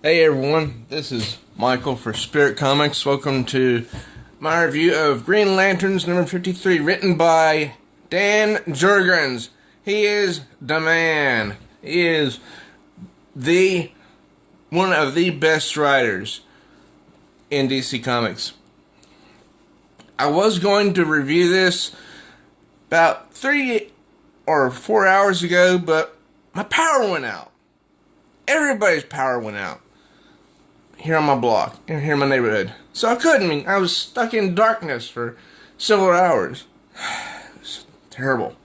Hey everyone, this is Michael for Spirit Comics. Welcome to my review of Green Lanterns number 53, written by Dan Jurgens. He is the man. He is one of the best writers in DC Comics. I was going to review this about 3 or 4 hours ago, but my power went out. Everybody's power went out here on my block, here in my neighborhood. So I couldn't. I was stuck in darkness for several hours. It was terrible.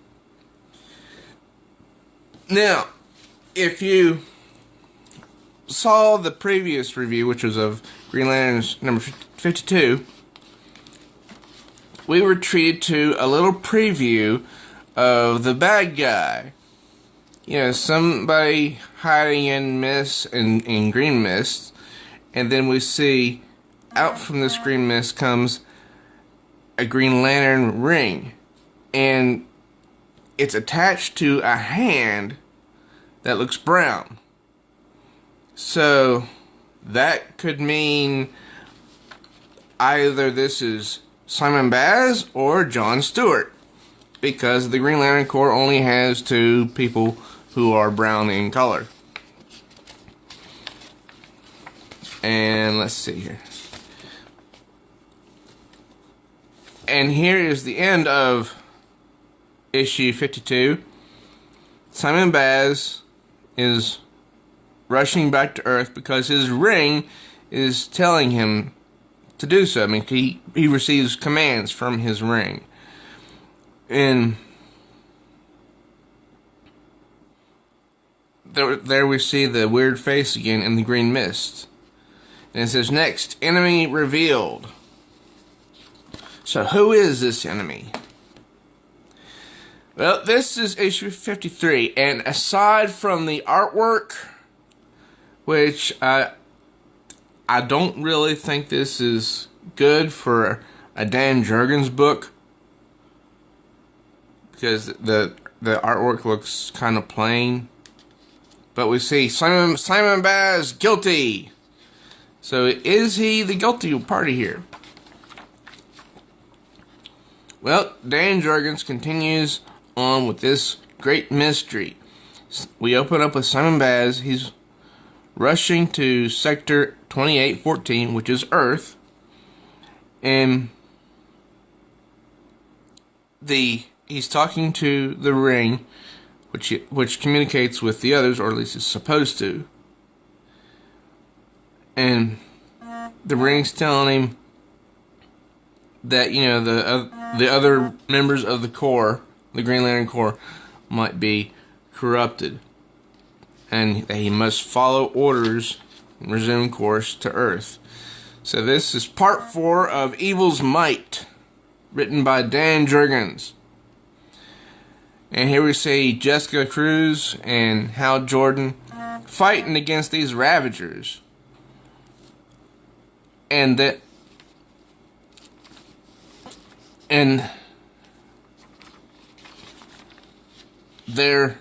Now, if you saw the previous review, which was of Green Lanterns number 52, we were treated to a little preview of the bad guy. You know, somebody hiding in mist, in green mist. And then we see out from this green mist comes a Green Lantern ring. And it's attached to a hand that looks brown. So that could mean either this is Simon Baz or John Stewart, because the Green Lantern Corps only has 2 people who are brown in color. And let's see here. And here is the end of issue 52. Simon Baz is rushing back to Earth because his ring is telling him to do so. I mean, he receives commands from his ring. And there we see the weird face again in the green mist. And it says, next, enemy revealed. So who is this enemy? Well, this is issue 53, and aside from the artwork, which I don't really think this is good for a Dan Jurgens book, because the artwork looks kind of plain. But we see Simon Baz guilty. So is he the guilty party here? Well, Dan Jurgens continues on with this great mystery. We open up with Simon Baz. He's rushing to Sector 2814, which is Earth. And he's talking to the ring, which communicates with the others, or at least is supposed to. And the ring's telling him that, you know, the other members of the Corps, the Green Lantern Corps, might be corrupted, and that he must follow orders and resume course to Earth. So this is part 4 of Evil's Might, written by Dan Jurgens. And here we see Jessica Cruz and Hal Jordan fighting against these Ravagers. And they're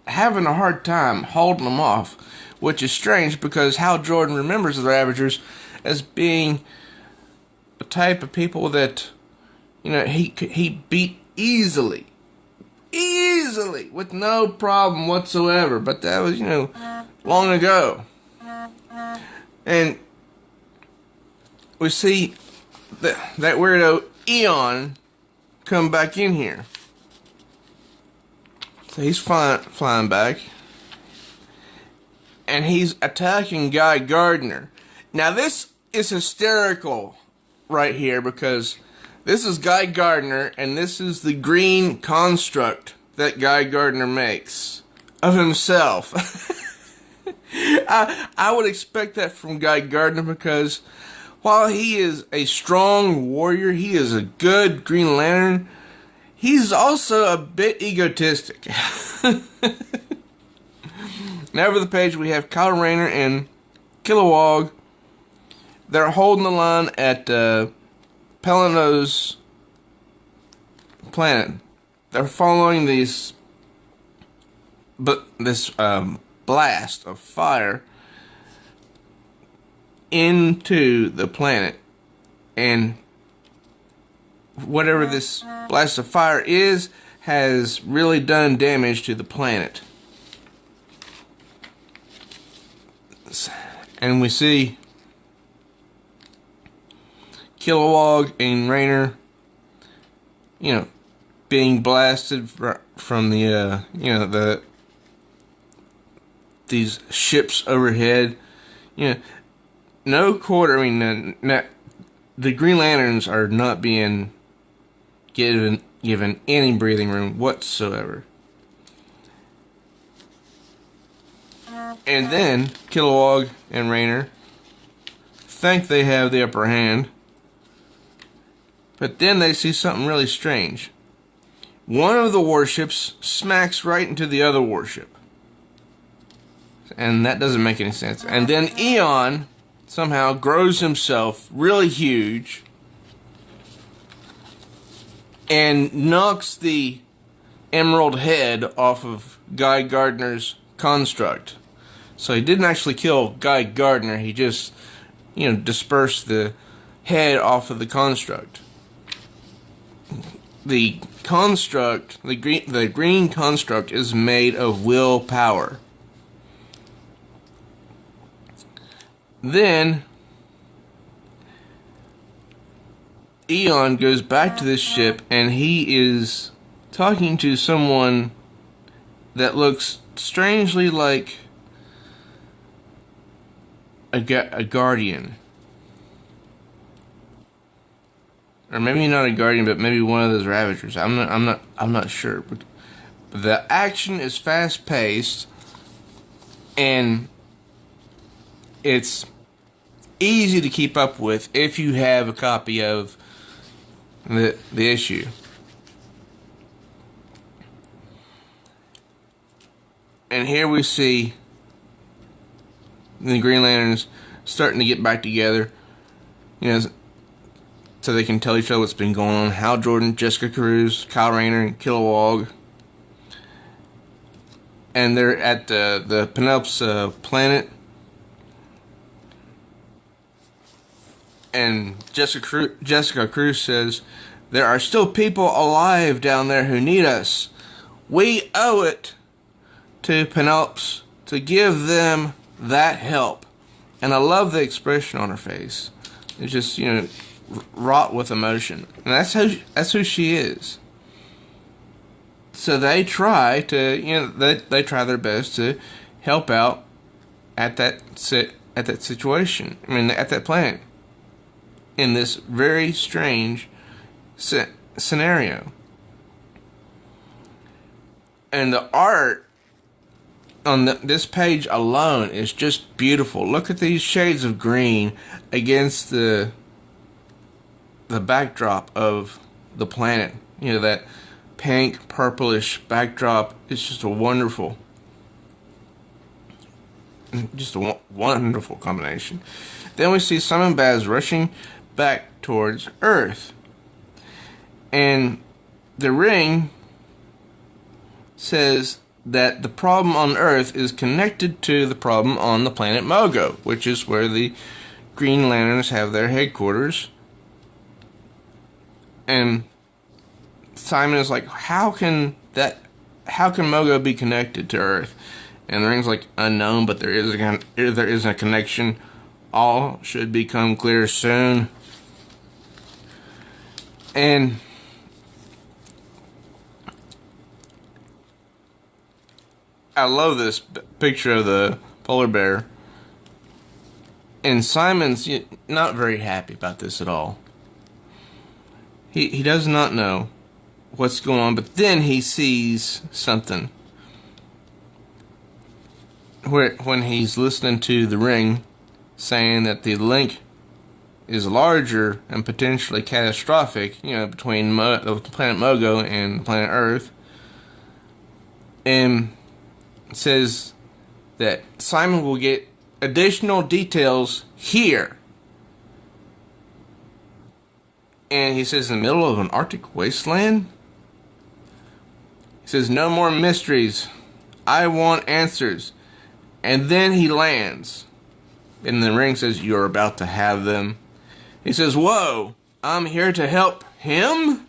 having a hard time holding them off, which is strange because Hal Jordan remembers the Ravagers as being a type of people that, you know, he beat easily with no problem whatsoever. But that was, you know, long ago. And we see that weirdo Eon come back in here. So he's flying back. And he's attacking Guy Gardner. Now this is hysterical right here, because this is Guy Gardner, and this is the green construct that Guy Gardner makes of himself. I would expect that from Guy Gardner, because while he is a strong warrior, he is a good Green Lantern, he's also a bit egotistic. Now over the page we have Kyle Rayner and Kilowag. They're holding the line at Pelino's planet. They're following this blast of fire into the planet, and whatever this blast of fire is has really done damage to the planet. And we see Kilowag and Rainer, being blasted from the these ships overhead. No quarter. The Green Lanterns are not being given any breathing room whatsoever. And then Kilowag and Rainer think they have the upper hand, but then they see something really strange. One of the warships smacks right into the other warship, and that doesn't make any sense. And then Eon somehow grows himself really huge and knocks the emerald head off of Guy Gardner's construct. So he didn't actually kill Guy Gardner, he just, dispersed the head off of the construct. The construct, the green construct, is made of willpower. Then Eon goes back to this ship, and he is talking to someone that looks strangely like a guardian, or maybe not a guardian, but maybe one of those Ravagers. I'm not sure. But the action is fast paced, and it's easy to keep up with if you have a copy of the issue. And here we see the Green Lanterns starting to get back together, so they can tell each other what's been going on. Hal Jordan, Jessica Cruz, Kyle Rayner, and Kilowag. And they're at the Penelope's planet. And Jessica Cruz says, "There are still people alive down there who need us. We owe it to Penelope's to give them that help." And I love the expression on her face. It's just, wrought with emotion. And that's who she is. So they try to, they try their best to help out at that situation. At that planet, in this very strange scenario. And the art on this page alone is just beautiful. Look at these shades of green against the backdrop of the planet. That pink, purplish backdrop. It's just a wonderful combination. Then we see Simon Baz rushing back towards Earth. And the ring says that the problem on Earth is connected to the problem on the planet Mogo, which is where the Green Lanterns have their headquarters. And Simon is like, how can Mogo be connected to Earth? And the ring's like, unknown, but there is a connection. All should become clear soon. And I love this picture of the polar bear. And Simon's not very happy about this at all. He does not know what's going on, but then he sees something. When he's listening to the ring saying that the link is larger and potentially catastrophic, between the planet Mogo and planet Earth, and it says that Simon will get additional details here. And he says, in the middle of an Arctic wasteland? He says, no more mysteries. I want answers. And then he lands. And the ring says, "You're about to have them." He says, "Whoa, I'm here to help him?"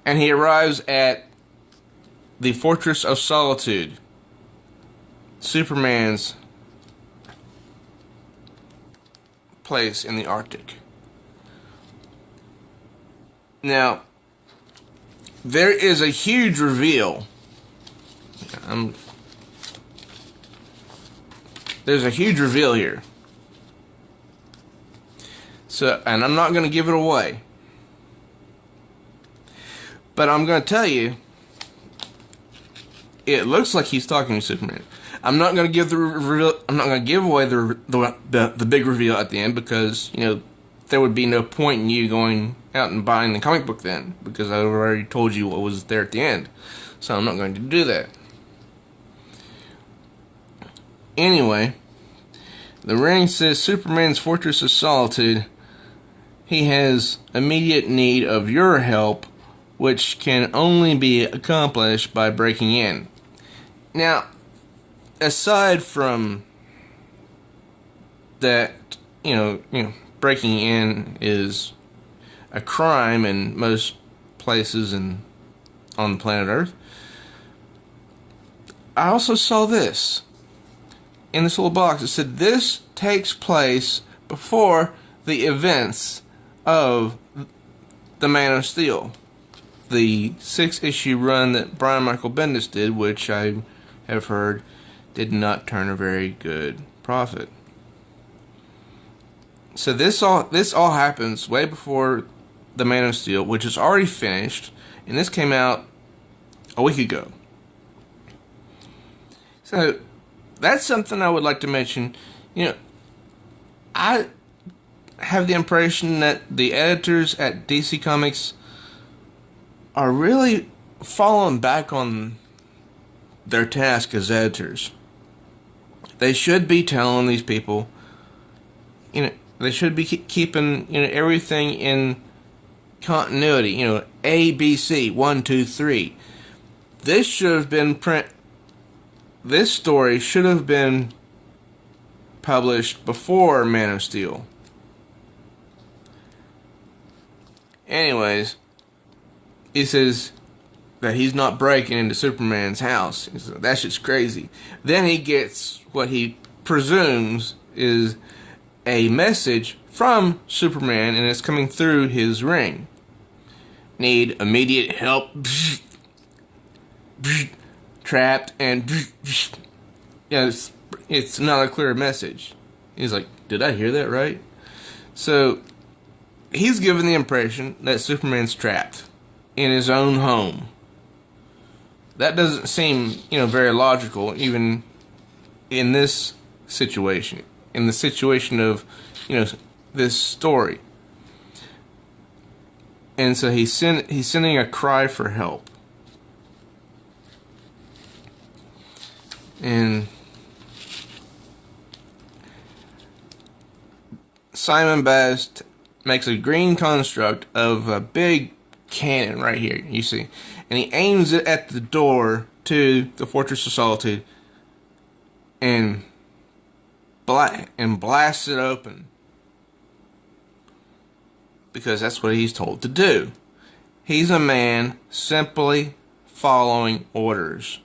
And he arrives at the Fortress of Solitude, Superman's place in the Arctic. Now, there is a huge reveal. There's a huge reveal here. So, and I'm not going to give it away. But I'm going to tell you, it looks like he's talking to Superman. I'm not going to give the reveal. I'm not going to give away the big reveal at the end, because there would be no point in you going out and buying the comic book then, because I already told you what was there at the end. So I'm not going to do that. Anyway, the ring says Superman's Fortress of Solitude. He has immediate need of your help, which can only be accomplished by breaking in. Now, aside from that, breaking in is a crime in most places on the planet Earth, I also saw this in this little box. It said this takes place before the events of the Man of Steel, the 6-issue run that Brian Michael Bendis did, which I have heard did not turn a very good profit. So this all happens way before the Man of Steel, which is already finished, and this came out a week ago. So that's something I would like to mention. I have the impression that the editors at DC Comics are really falling back on their task as editors. They should be telling these people, they should be keeping everything in continuity. A, B, C, 1, 2, 3. This should have been This story should have been published before Man of Steel. Anyways, he says that he's not breaking into Superman's house. He says, that shit's crazy. Then he gets what he presumes is a message from Superman, and it's coming through his ring. Need immediate help. Trapped, and it's not a clear message. He's like, did I hear that right? So he's given the impression that Superman's trapped in his own home. That doesn't seem, very logical, even in this situation. In the situation of, this story. And so he's sending a cry for help. And Simon Best makes a green construct of a big cannon right here, you see. And he aims it at the door to the Fortress of Solitude and blasts it open. Because that's what he's told to do. He's a man simply following orders.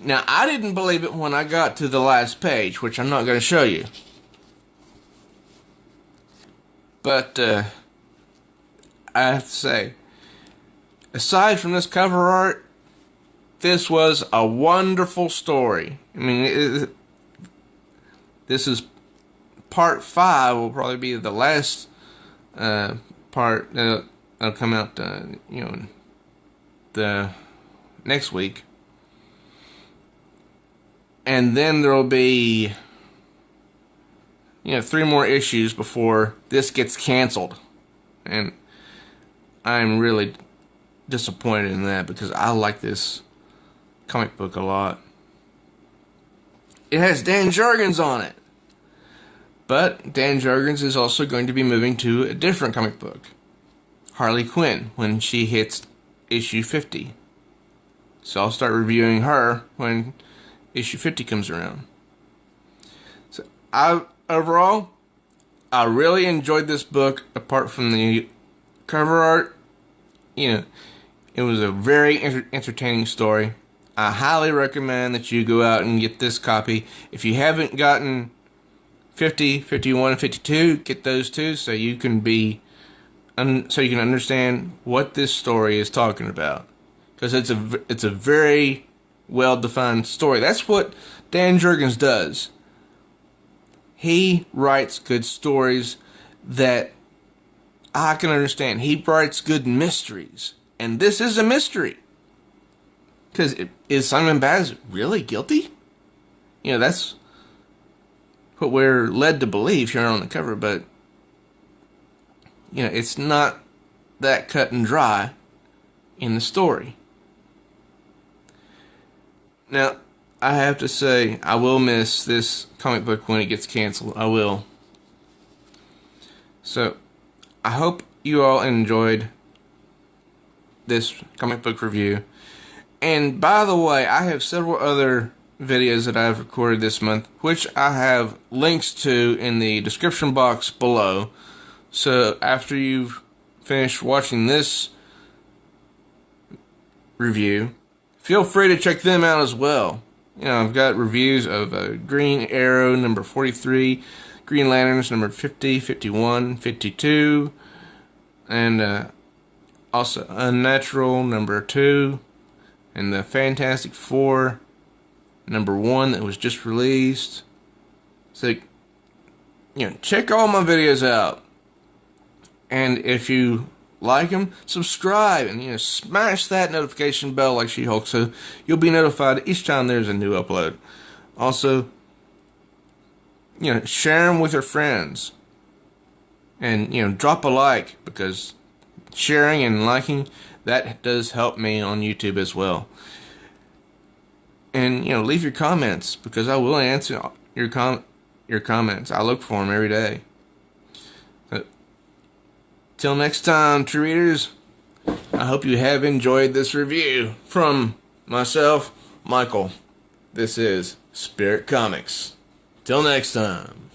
Now, I didn't believe it when I got to the last page, which I'm not going to show you. But, I have to say, aside from this cover art, this was a wonderful story. I mean, this is part 5, will probably be the last part that'll come out, the next week. And then there'll be, 3 more issues before this gets canceled. And I'm really disappointed in that, because I like this comic book a lot. It has Dan Jurgens on it. But Dan Jurgens is also going to be moving to a different comic book, Harley Quinn, when she hits issue 50. So I'll start reviewing her when issue 50 comes around. So Overall, I really enjoyed this book. Apart from the cover art, it was a very entertaining story. I highly recommend that you go out and get this copy. If you haven't gotten 50, 51, and 52, get those too, so you can understand what this story is talking about. Because it's a very well-defined story. That's what Dan Jurgens does. He writes good stories that I can understand. He writes good mysteries. And this is a mystery. Because is Simon Baz really guilty? That's what we're led to believe here on the cover, but it's not that cut and dry in the story. Now, I have to say, I will miss this comic book when it gets canceled. I will. So, I hope you all enjoyed this comic book review. And by the way, I have several other videos that I've recorded this month, which I have links to in the description box below. So after you've finished watching this review, feel free to check them out as well. I've got reviews of Green Arrow number 43, Green Lanterns number 50, 51, 52, and also Unnatural number 2, and the Fantastic Four number 1 that was just released. So, check all my videos out. And if you like them, subscribe and, smash that notification bell like She-Hulk so you'll be notified each time there's a new upload. Also, share them with your friends. And, drop a like, because sharing and liking, that does help me on YouTube as well. And, leave your comments, because I will answer your comments. I look for them every day. But till next time, true readers, I hope you have enjoyed this review from myself, Michael. This is Spirit Comics. Till next time.